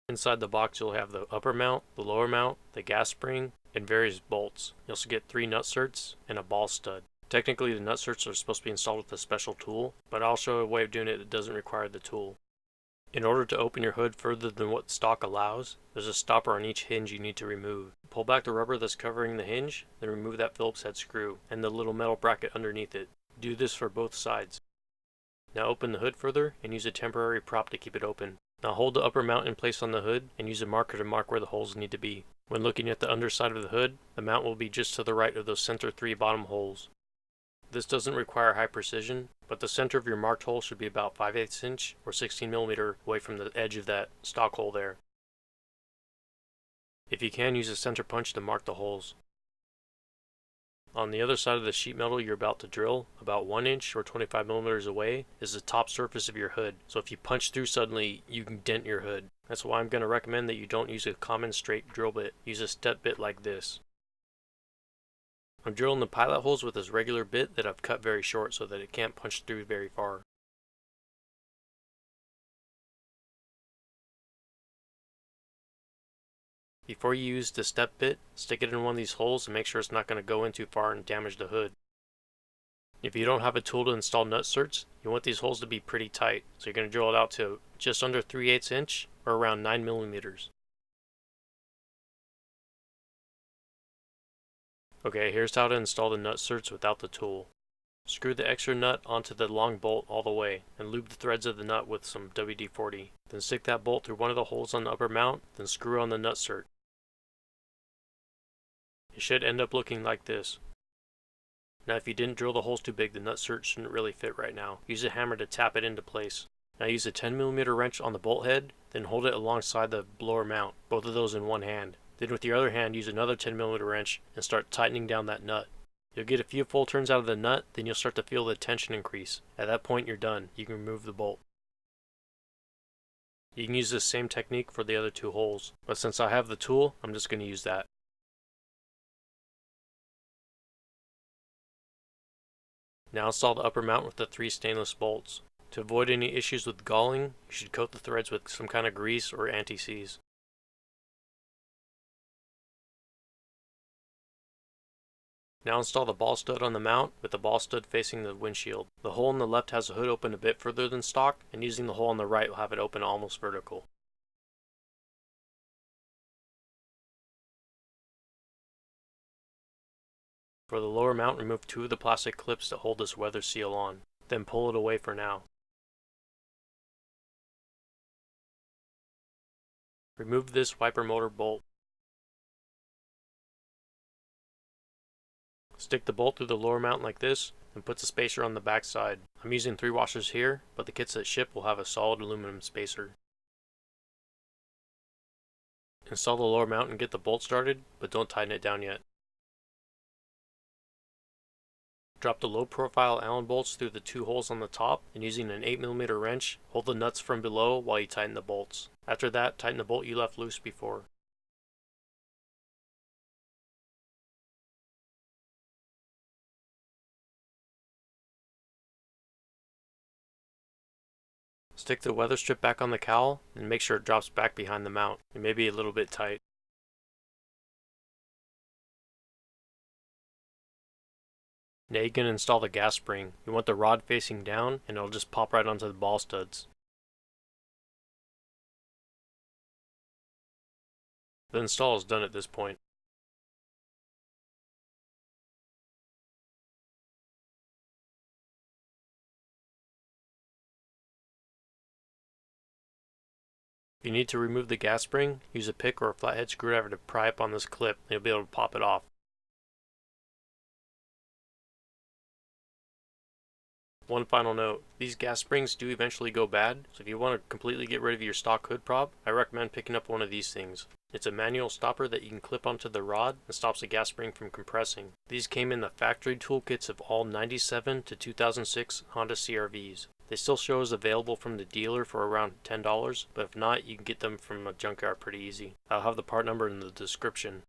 Inside the box you'll have the upper mount, the lower mount, the gas spring, and various bolts. You'll also get 3 nut certs and a ball stud. Technically the nut certs are supposed to be installed with a special tool, but I'll show a way of doing it that doesn't require the tool. In order to open your hood further than what stock allows, there's a stopper on each hinge you need to remove. Pull back the rubber that's covering the hinge, then remove that Phillips head screw and the little metal bracket underneath it. Do this for both sides. Now open the hood further and use a temporary prop to keep it open. Now hold the upper mount in place on the hood and use a marker to mark where the holes need to be. When looking at the underside of the hood, the mount will be just to the right of those center 3 bottom holes. This doesn't require high precision, but the center of your marked hole should be about 5/8 inch or 16 mm away from the edge of that stock hole there. If you can, use a center punch to mark the holes. On the other side of the sheet metal you're about to drill, about 1 inch or 25 mm away, is the top surface of your hood. So if you punch through suddenly, you can dent your hood. That's why I'm going to recommend that you don't use a common straight drill bit. Use a step bit like this. I'm drilling the pilot holes with this regular bit that I've cut very short so that it can't punch through very far. Before you use the step bit, stick it in one of these holes and make sure it's not going to go in too far and damage the hood. If you don't have a tool to install nut certs, you want these holes to be pretty tight, so you're going to drill it out to just under 3/8 inch or around 9 mm. Okay, here's how to install the nut certs without the tool. Screw the extra nut onto the long bolt all the way, and lube the threads of the nut with some WD-40. Then stick that bolt through one of the holes on the upper mount, then screw on the nut cert. It should end up looking like this. Now if you didn't drill the holes too big, the nut cert shouldn't really fit right now. Use a hammer to tap it into place. Now use a 10 mm wrench on the bolt head, then hold it alongside the lower mount, both of those in one hand. Then with your other hand use another 10 mm wrench and start tightening down that nut. You'll get a few full turns out of the nut, then you'll start to feel the tension increase. At that point you're done. You can remove the bolt. You can use this same technique for the other 2 holes, but since I have the tool, I'm just going to use that. Now install the upper mount with the 3 stainless bolts. To avoid any issues with galling, you should coat the threads with some kind of grease or anti-seize. Now install the ball stud on the mount with the ball stud facing the windshield. The hole on the left has the hood open a bit further than stock, and using the hole on the right will have it open almost vertical. For the lower mount, remove 2 of the plastic clips that hold this weather seal on. Then pull it away for now. Remove this wiper motor bolt. Stick the bolt through the lower mount like this, and put the spacer on the back side. I'm using 3 washers here, but the kits that ship will have a solid aluminum spacer. Install the lower mount and get the bolt started, but don't tighten it down yet. Drop the low profile Allen bolts through the 2 holes on the top, and using an 8 mm wrench, hold the nuts from below while you tighten the bolts. After that, tighten the bolt you left loose before. Stick the weather strip back on the cowl, and make sure it drops back behind the mount. It may be a little bit tight. Now you can install the gas spring. You want the rod facing down, and it'll just pop right onto the ball studs. The install is done at this point. If you need to remove the gas spring, use a pick or a flathead screwdriver to pry up on this clip, and you'll be able to pop it off. One final note, these gas springs do eventually go bad, so if you want to completely get rid of your stock hood prop, I recommend picking up one of these things. It's a manual stopper that you can clip onto the rod and stops the gas spring from compressing. These came in the factory toolkits of all 97 to 2006 Honda CR-Vs. They still show as available from the dealer for around $10, but if not, you can get them from a junkyard pretty easy. I'll have the part number in the description.